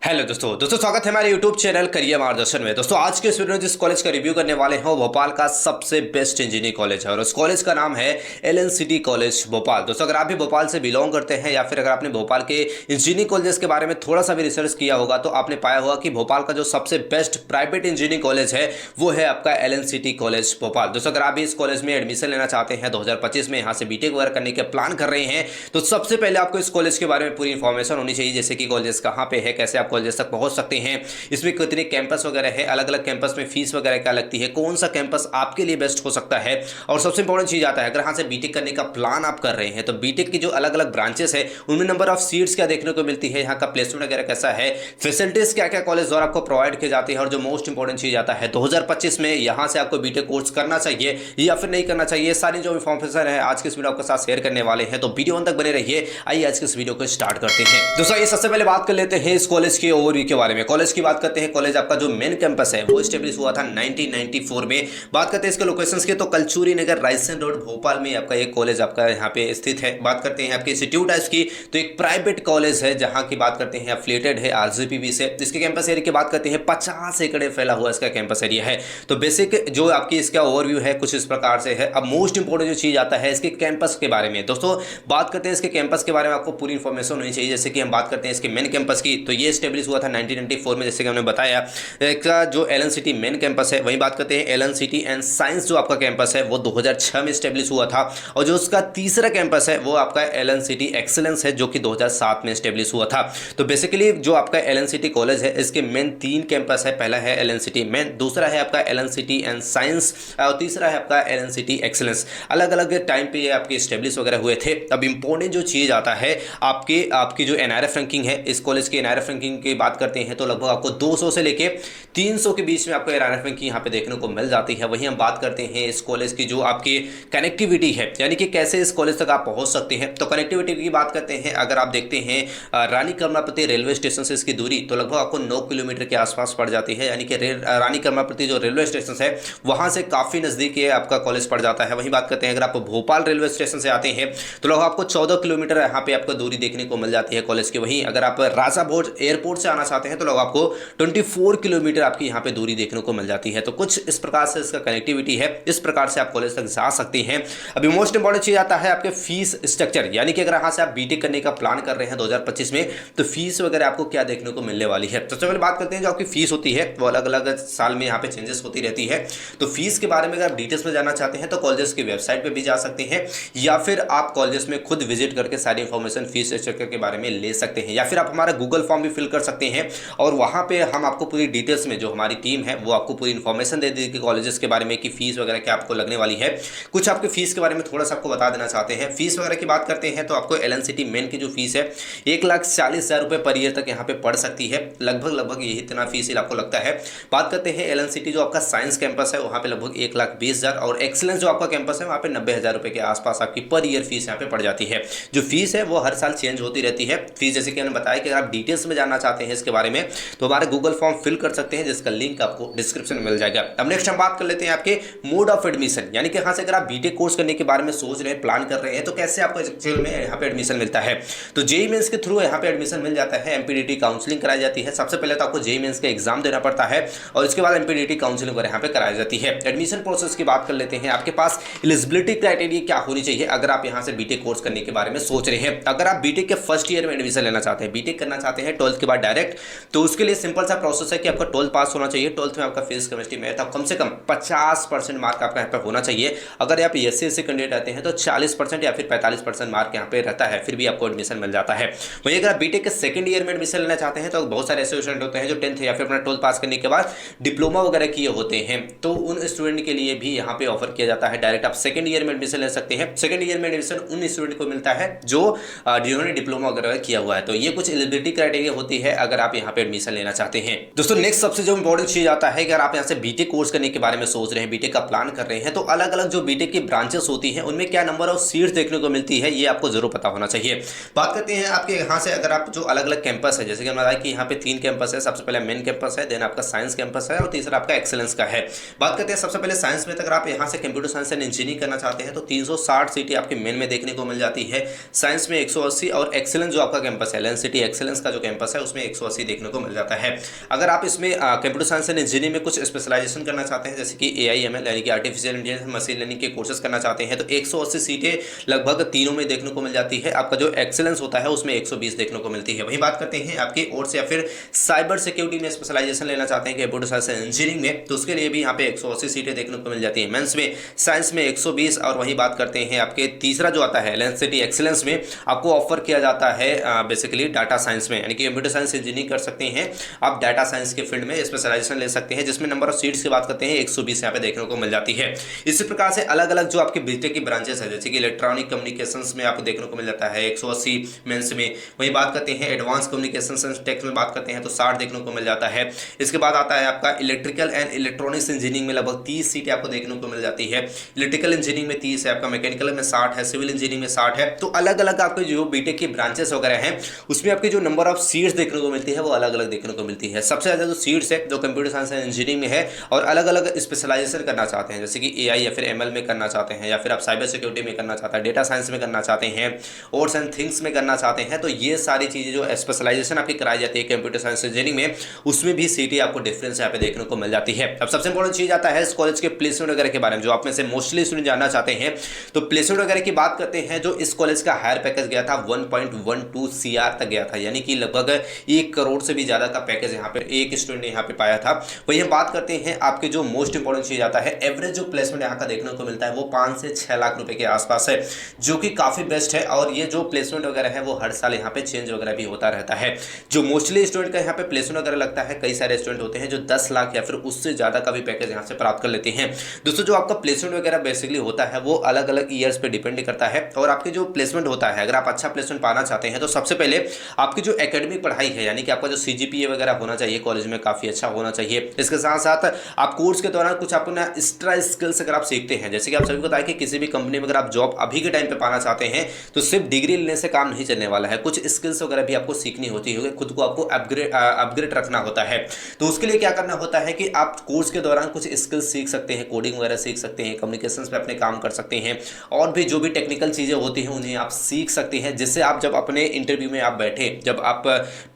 Hello दोस्तों स्वागत है हमारे यूट्यूब चैनल करियर मार्गदर्शन में। दोस्तों आज के इस वीडियो में जिस कॉलेज का रिव्यू करने वाले हैं वो भोपाल का सबसे बेस्ट इंजीनियरिंग कॉलेज है और उस कॉलेज का नाम है एलएनसीटी कॉलेज भोपाल। दोस्तों अगर आप भी भोपाल से बिलोंग करते हैं या फिर अगर आपने भोपाल के इंजीनियरिंग कॉलेज के बारे में थोड़ा सा भी रिसर्च किया होगा तो आपने पाया होगा कि भोपाल का जो सबसे बेस्ट प्राइवेट इंजीनियरिंग कॉलेज है वो है आपका एलएनसीटी कॉलेज भोपाल। दोस्तों अगर आप भी इस कॉलेज में एडमिशन लेना चाहते हैं 2025 में यहाँ से बीटेक वगैरह करने के प्लान कर रहे हैं तो सबसे पहले आपको इस कॉलेज के बारे में पूरी इन्फॉर्मेशन होनी चाहिए, जैसे कि कॉलेज कहाँ पे है, कैसे आप कॉलेज तक पहुंच सकते हैं, इसमें कितने कैंपस वगैरह है, अलग अलग कैंपस में फीस वगैरह क्या लगती है, कौन सा कैंपस आपके लिए बेस्ट हो सकता है। और सबसे इंपॉर्टेंट चीज आता है अगर यहाँ से बीटेक करने का प्लान आप कर रहे हैं तो बीटेक की जो अलग अलग ब्रांचेस है उनमें नंबर ऑफ सीट्स क्या देखने को मिलती है, यहाँ का प्लेसमेंट वगैरह कैसा है, फैसिलिटीज क्या क्या कॉलेज द्वारा आपको प्रोवाइड की जाती है और जो मोस्ट इंपॉर्टेंट चीज आता है 2025 में यहाँ से आपको बीटेक कोर्स करना चाहिए या फिर नहीं करना चाहिए, सारी जो इन्फॉर्मेशन है आज के इस वीडियो आपके साथ शेयर करने वाले हैं। तो वीडियो अंत तक बने रहिए। आइए आज के इस वीडियो को स्टार्ट करते हैं। दोस्तों ये सबसे पहले बात कर लेते हैं इस कॉलेज के ओवरव्यू के बारे में। कॉलेज की बात करते हैं। कॉलेज आपका जो मेन कैंपस है वो एस्टेब्लिश हुआ था 1994 में। बात करते हैं इसके लोकेशंस की तो कल्चूरी नगर रायसेन रोड भोपाल में आपका एक कॉलेज आपका यहाँ पे स्थित है। बात करते हैं आपके इंस्टीट्यूट है इसकी तो एक प्राइवेट कॉलेज है जहाँ की बात करते हैं एफिलिएटेड है आरजीपीवी से। इसके कैंपस एरिया की बात करते हैं 50 एकड़ फैला हुआ इसका कैंपस एरिया है। तो बेसिक जो आपकी इसका ओवरव्यू है कुछ इस प्रकार से है। अब मोस्ट इंपोर्टेंट जो चीज आता है इसके कैंपस के बारे में। दोस्तों बात करते हैं इसके कैंपस के बारे में, आपको पूरी इन्फॉर्मेशन होनी चाहिए। जैसे कि हम बात करते हैं इसके मेन कैंपस की तो ये एस्टेब्लिश हुआ था 1994 में, जैसे कि हमने बताया। का जो एलएनसीटी मेन कैंपस है वहीं बात करते हैं एलएनसीटी एंड साइंस जो आपका कैंपस है वो 2006 में एस्टेब्लिश हुआ था और जो उसका तीसरा कैंपस है वो आपका एलएनसीटी एक्सीलेंस है जो कि 2007 में एस्टेब्लिश हुआ था। तो बेसिकली जो आपका एलएनसीटी कॉलेज है इसके मेन 3 कैंपस है। पहला है एलएनसीटी मेन, दूसरा है आपका एलएनसीटी एंड साइंस और तीसरा है आपका एलएनसीटी एक्सीलेंस। अलग अलग टाइम पे ये आपके एस्टेब्लिश वगैरह हुए थे। अब इंपॉर्टेंट जो चीज आता है आपकी जो एनआरएफ रैंकिंग है, इस कॉलेज की एनआरएफ रैंकिंग की बात करते हैं तो लगभग आपको 200 से लेके 300 के बीच में आपको एनआरएफ रैंकिंग यहाँ पे देखने को मिल जाती है। वहीं हम बात करते हैं इस कॉलेज की जो आपकी कनेक्टिविटी है, यानी कि कैसे इस कॉलेज तक आप पहुंच सकते हैं। तो कनेक्टिविटी की बात करते हैं, अगर आप देखते हैं रानी कमलापति रेलवे स्टेशन से इसकी दूरी तो लगभग आपको 9 किलोमीटर के आसपास पड़ जाती है, यानी कि रानी कमलापति जो रेलवे स्टेशन है वहां से काफी नजदीक ये आपका कॉलेज पड़ जाता है। वहीं बात करते हैं अगर आप भोपाल रेलवे स्टेशन से आते हैं तो लगभग आपको 14 किलोमीटर यहाँ पे आपको दूरी देखने को मिल जाती है कॉलेज की। वहीं अगर आप राजा भोज एयरपोर्ट से आना चाहते हैं तो लगभग आपको 24 किलोमीटर आपकी यहाँ पे दूरी देखने को मिल जाती है। तो कुछ इस प्रकार से इसका कनेक्टिविटी है, इस प्रकार से आप कॉलेज तक जा सकते हैं। अभी मोस्ट इंपॉर्टेंट चीज आता है आपके फीस स्ट्रक्चर, यानी कि अगर यहाँ से आप बीटेक करने का प्लान कर रहे हैं 2025 में तो फीस वगैरह आपको क्या देखने को मिलने वाली है। तो सबसे पहले बात करते हैं जो आपकी फीस होती है वो अलग अलग साल में यहाँ पे चेंजेस होती रहती है। तो फीस के बारे में अगर आप डिटेल्स में जानना चाहते हैं तो कॉलेजेस की वेबसाइट पर भी जा सकते हैं या फिर आप कॉलेजेस में खुद विजिट करके सारी इंफॉर्मेशन फीस स्ट्रक्चर के बारे में ले सकते हैं, या फिर आप हमारा गूगल फॉर्म भी फिल कर सकते हैं और वहां पे हम आपको पूरी डिटेल्स में जो हमारी टीम है वो आपको पूरी इन्फॉर्मेशन दे देगी कॉलेजेस के बारे में कि फीस वगैरह क्या आपको लगने वाली है। कुछ आपके फीस के बारे में थोड़ा सा आपको बता देना चाहते हैं। फीस वगैरह की बात करते हैं तो आपको एलएनसीटी मेन की जो फीस है 1,40,000 रुपये पर ईयर तक यहाँ पे पड़ सकती है। लगभग यही इतना फीस आपको लगता है। बात करते हैं एलएनसीटी जो आपका साइंस कैंपस है वहाँ पे लगभग 1,20,000 और एक्सीलेंस जो आपका कैंपस है वहाँ पे 90,000 रुपये के आसपास आपकी पर ईयर फीस यहाँ पे पड़ जाती है। जो फीस है वो हर साल चेंज होती रहती है। फीस जैसे कि मैंने बताया कि अगर आप डिटेल्स में जानना चाहते हैं इसके बारे में तो हमारे गूगल फॉर्म फिल कर सकते हैं जिसका लिंक आपको डिस्क्रिप्शन में मिल जाएगा। अब नेक्स्ट हम बात कर लेते हैं आपके मोड ऑफ एडमिशन, यानी कि यहाँ से अगर आप बीटेक कोर्स करने के बारे में सोच रहे हैं, प्लान कर रहे हैं तो कैसे आपको एक्चुअल में यहाँ पे एडमिशन मिलता है। तो जेईई मेंस के थ्रू यहाँ पे एडमिशन मिल जाता है। एमपीडीटी काउंसलिंग कराई जाती है। सबसे पहले तो आपको जेईई मेंस का एग्जाम देना पड़ता है और इसके बाद एमपीडीटी काउंसलिंग वगैरह यहाँ पे कराई जाती है। एडमिशन प्रोसेस की बात कर लेते हैं। आपके पास एलिजिबिलिटी क्राइटेरिया क्या होनी चाहिए अगर आप यहाँ से बीटेक कोर्स करने के बारे में सोच रहे हैं। अगर आप बीटेक के फर्स्ट ईयर में एडमिशन लेना चाहते हैं, बीटेक करना चाहते हैं 12th के बाद डायरेक्ट, तो उसके लिए सिंपल सा प्रोसेस है कि आपका 12th पास होना चाहिए। 12th में आपका फिजिक्स केमिस्ट्री मैथ कम से कम 50% मार्क आपका यहाँ पे होना चाहिए। अगर आप एससी कैंडिडेट रहते हैं तो 40% या फिर 45% मार्क यहाँ पे रहता है, फिर भी आपको एडमिशन मिल जाता है। वहीं अगर आप बीटेक के सेकंड ईयर में एडमिशन लेना चाहते हैं तो बहुत सारे ऐसे स्टूडेंट होते हैं जो 10th या फिर अपना 12th पास करने के बाद डिप्लोमा वगैरह किए होते हैं, तो उन स्टूडेंट के लिए भी यहाँ पे ऑफर किया जाता है डायरेक्ट आप सेकंड ईयर में एडमिशन ले सकते हैं। सेकंड ईयर में एडमिशन उन स्टूडेंट को मिलता है जो जिन्होंने डिप्लोमा वगैरह किया हुआ है। तो ये कुछ एलिजिबिलिटी क्राइटेरिया होती है अगर आप यहाँ पे एडमिशन लेना चाहते हैं। दोस्तों नेक्स्ट सबसे जो इंपॉर्टेंट चीज आता है कि अगर आप यहाँ से बीटेक कोर्स करने के बारे में सोच रहे हैं, बीटेक का प्लान कर रहे हैं, तो अलग अलग जो बीटेक की ब्रांचेस होती हैं उनमें क्या नंबर ऑफ सीट्स देखने को मिलती है ये आपको जरूर पता होना चाहिए। बात करते हैं आपके यहाँ से अगर आप जो अलग अलग कैंपस है, जैसे कि हमने बताया कि यहाँ पे 3 कैंपस है। सबसे पहले मेन कैंपस है, देन आपका साइंस कैंपस है और तीसरा आपका एक्सेलेंस का है। बात करते हैं सबसे पहले साइंस में, अगर आप यहाँ से कंप्यूटर साइंस एंड इंजीनियरिंग करना चाहते हैं तो 360 सीटें आपके मेन में देखने को मिल जाती है। साइंस में 180 और एक्सेलेंस जो आपका कैंपस है एलएनसीटी एक्सेलेंस का जो कैंपस है उसमें में 180 देखने को मिल जाता है। अगर आप इसमें कंप्यूटर साइंस एंड इंजीनियरिंग में कुछ स्पेशलाइजेशन करना चाहते हैं, जैसे कि AI/ML यानी कि आर्टिफिशियल इंटेलिजेंस मशीन लर्निंग के कोर्सेज करना चाहते हैं, तो 180 सीटें लगभग तीनों में देखने को मिल जाती है। आपका जो एक्सेलेंस होता है उसमें 120 देखने को मिलती है। वहीं बात करते हैं आपकी और या फिर साइबर सिक्योरिटी में स्पेशलाइजेशन लेना चाहते हैं कंप्यूटर साइंस एंड इंजीनियरिंग में, तो उसके लिए भी यहाँ पे 180 सीटें देखने को मिल जाती है। मेंस में साइंस में 120, और वहीं बात करते हैं आपके तीसरा जो आता है एलएनसीटी एक्सीलेंस में आपको ऑफर किया जाता है बेसिकली डाटा साइंस में, यानी कि कंप्यूटर साइंस इंजीनियरिंग कर सकते हैं आप, डाटा साइंस के फील्ड में स्पेशलाइजेशन ले सकते हैं, जिसमें नंबर ऑफ सीट्स की बात करते हैं 120 यहाँ पे देखने को मिल जाती है। इसी प्रकार से अलग अलग जो आपके बीटेक की ब्रांचेस है, जैसे कि इलेक्ट्रॉनिक कम्युनिकेशंस में आपको देखने को मिल जाता है 180 मेंस में। वहीं बात करते हैं एडवांस कम्युनिकेशंस एंड टेक्स में बात करते हैं तो 60 देखने को मिल जाता है। इसके बाद आता है आपका इलेक्ट्रिकल एंड इलेक्ट्रॉनिक्स इंजीनियरिंग में लगभग 30 सीटें आपको देखने को मिल जाती है। इलेक्ट्रिकल इंजीनियरिंग में 30 है आपका, मैकेनिकल में 60 है, सिविल इंजीनियरिंग में 60 है। तो अलग अलग आपके जो बीटेक की ब्रांचेस वगैरह हैं उसमें आपकी जो नंबर ऑफ सीट्स देखने को मिलती है वो अलग अलग देखने को मिलती है। सबसे ज़्यादा जो सीट्स है जो कंप्यूटर साइंस एंड इंजीनियरिंग में है, और अलग अलग स्पेशलाइजेशन करना चाहते हैं, जैसे कि AI या फिर ML में करना चाहते हैं, या फिर आप साइबर सिक्योरिटी में करना चाहते हैं, डेटा साइंस में करना चाहते हैं, और एंड थिंग्स में करना चाहते हैं, तो ये सारी चीज़ें जो स्पेशलाइजेशन आपकी कराई जाती है कंप्यूटर साइंस इंजीनियरिंग में, उसमें भी सीटें आपको डिफरेंस यहाँ पे देखने को मिल जाती है। अब सबसे इंपॉर्टेंट चीज़ आता है इस कॉलेज के प्लेसमेंट वगैरह के बारे में, जो आप में से मोस्टली स्टूडेंट जानना चाहते हैं। तो प्लेसमेंट वगैरह की बात करते हैं, जो इस कॉलेज का हायर पैकेज गया था 1.12 CR तक गया था, यानी कि लगभग 1 करोड़ से भी ज़्यादा का पैकेज यहाँ पे एक स्टूडेंट ने यहाँ पे पाया था। वही हम बात करते हैं आपके जो मोस्ट इंपॉर्टेंट चीज़ आता है, एवरेज जो प्लेसमेंट यहाँ का देखने को मिलता है वो 5 से 6 लाख रुपए के आसपास है, जो कि काफ़ी बेस्ट है। और ये जो प्लेसमेंट वगैरह है वो हर साल यहाँ पे चेंज वगैरह भी होता रहता है। जो मोस्टली स्टूडेंट का यहाँ पे प्लेसमेंट वगैरह लगता है, कई सारे स्टूडेंट होते हैं जो 10 लाख या फिर उससे ज़्यादा का भी पैकेज यहाँ से प्राप्त कर लेते हैं। दोस्तों जो आपका प्लेसमेंट वगैरह बेसिकली होता है वो अलग अलग ईयर्स पे डिपेंड करता है, और आपके जो प्लेसमेंट होता है, अगर आप अच्छा प्लेसमेंट पाना चाहते हैं तो सबसे पहले आपकी जो एकेडमिक पढ़ाई है, यानी कि आपका जो CGPA वगैरह होना चाहिए कॉलेज में काफ़ी अच्छा होना चाहिए। इसके साथ साथ आप कोर्स के दौरान कुछ अपना एक्स्ट्रा स्किल्स अगर आप सीखते हैं, जैसे कि आप सभी को पता है कि किसी भी कंपनी में अगर आप जॉब अभी के टाइम पे पाना चाहते हैं तो सिर्फ डिग्री लेने से काम नहीं चलने वाला है, कुछ स्किल्स वगैरह भी आपको सीखनी होती है, खुद को आपको अपग्रेड रखना होता है। तो उसके लिए क्या करना होता है कि आप कोर्स के दौरान कुछ स्किल्स सीख सकते हैं, कोडिंग वगैरह सीख सकते हैं, कम्युनिकेशंस पे अपने काम कर सकते हैं, और भी जो भी टेक्निकल चीज़ें होती हैं उन्हें आप सीख सकते हैं, जिससे आप जब अपने इंटरव्यू में आप बैठे, जब आप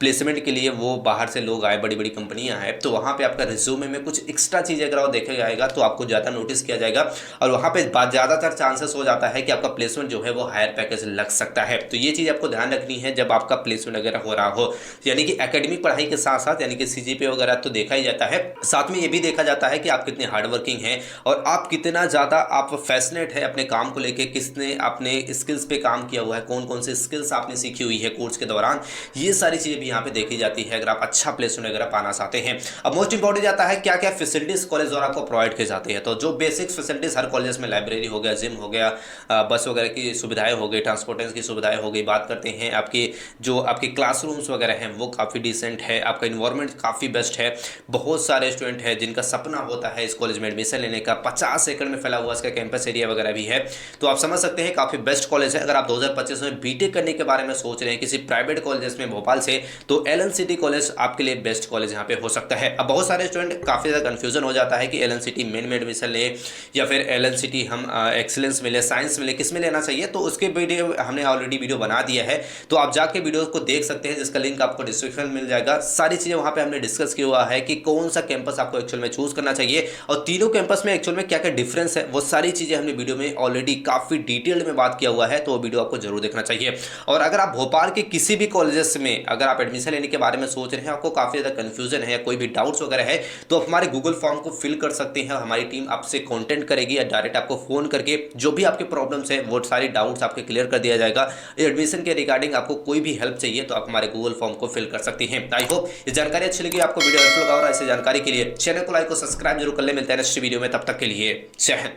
प्लेसमेंट के लिए वो बाहर से लोग आए, बड़ी बड़ी कंपनियां आए, तो वहाँ पे आपका रिज्यूमे में कुछ एक्स्ट्रा चीज़ें अगर वो देखा जाएगा तो आपको ज़्यादा नोटिस किया जाएगा, और वहाँ पे ज़्यादातर चांसेस हो जाता है कि आपका प्लेसमेंट जो है वो हायर पैकेज लग सकता है। तो ये चीज़ आपको ध्यान रखनी है जब आपका प्लेसमेंट वगैरह हो रहा हो, यानी कि एकेडमिक पढ़ाई के साथ साथ, यानी कि CGPA वगैरह तो देखा ही जाता है, साथ में ये भी देखा जाता है कि आप कितने हार्ड वर्किंग हैं और आप कितना ज़्यादा आप फैसिनेट है अपने काम को लेके, किसने अपने स्किल्स पे काम किया हुआ है, कौन कौन से स्किल्स आपने सीखी हुई है कोर्स के दौरान, ये सारी चीज़ें भी यहाँ पे देखी जाती है अगर आप अच्छा प्लेसमेंट वगैरह पाना चाहते हैं। अब मोस्ट इंपॉर्टेंट जाता है क्या क्या फैसिलिटीज़ कॉलेज द्वारा आपको प्रोवाइड की जाती है। तो जो बेसिक फैसिलिटीज़ हर कॉलेज में, लाइब्रेरी हो गया, जिम हो गया, बस वगैरह की सुविधाएं हो गई, ट्रांसपोर्टेशन की सुविधाएं हो गई। बात करते हैं आपकी जो आपके क्लासरूम्स वगैरह हैं वो काफ़ी डिसेंट है, आपका इन्वायरमेंट काफ़ी बेस्ट है। बहुत सारे स्टूडेंट हैं जिनका सपना होता है इस कॉलेज में एडमिशन लेने का, 50 एकड़ में फैला हुआ इसका कैंपस एरिया वगैरह भी है, तो आप समझ सकते हैं काफ़ी बेस्ट कॉलेज है। अगर आप 2025 में बीटेक करने के बारे में सोच रहे हैं किसी प्राइवेट कॉलेज में भोपाल से, तो LNCT कॉलेज आपके लिए बेस्ट कॉलेज यहाँ पे हो सकता है। अब बहुत सारे स्टूडेंट काफ़ी ज़्यादा कन्फ्यूजन हो जाता है कि LNCT मेन में एडमिशन ले या फिर LNCT हम एक्सीलेंस मिले, साइंस मिले, किस में लेना चाहिए। तो उसके वीडियो हमने ऑलरेडी वीडियो बना दिया है, तो आप जाके वीडियो को देख सकते हैं, जिसका लिंक आपको डिस्क्रिप्शन में मिल जाएगा। सारी चीज़ें वहाँ पे हमने डिस्कस किया हुआ है कि कौन सा कैंपस आपको एक्चुअल में चूज करना चाहिए, और तीनों कैंपस में एक्चुअल में क्या क्या डिफरेंस है, वो सारी चीज़ें हमने वीडियो में ऑलरेडी काफ़ी डिटेल में बात किया हुआ है, तो वो वीडियो आपको जरूर देखना चाहिए। और अगर आप भोपाल के किसी भी कॉलेजेस में अगर आप एडमिशन लेने के बारे में सोच रहे हैं, आपको काफ़ी ज़्यादा कन्फ्यूजन है या कोई भी डाउट्स वगैरह है, तो आप हमारे गूगल फॉर्म को फिल कर सकते हैं, हमारी टीम आपसे कॉन्टेक्ट करेगी या डायरेक्ट आपको फ़ोन करके जो भी आपके प्रॉब्लम्स है वो सारी डाउट्स आपके क्लियर कर दिया जाएगा। एडमिशन के रिगार्डिंग आपको कोई भी हेल्प चाहिए तो आप हमारे गूगल फॉर्म को फिल कर सकते हैं। आई होप ये जानकारी अच्छी लगी आपको, वीडियो हेल्पफुल लगा, और ऐसी जानकारी के लिए चैनल को लाइक और सब्सक्राइब जरूर कर ले। मिलते हैं नेक्स्ट वीडियो में, तब तक के लिए जय हिंद।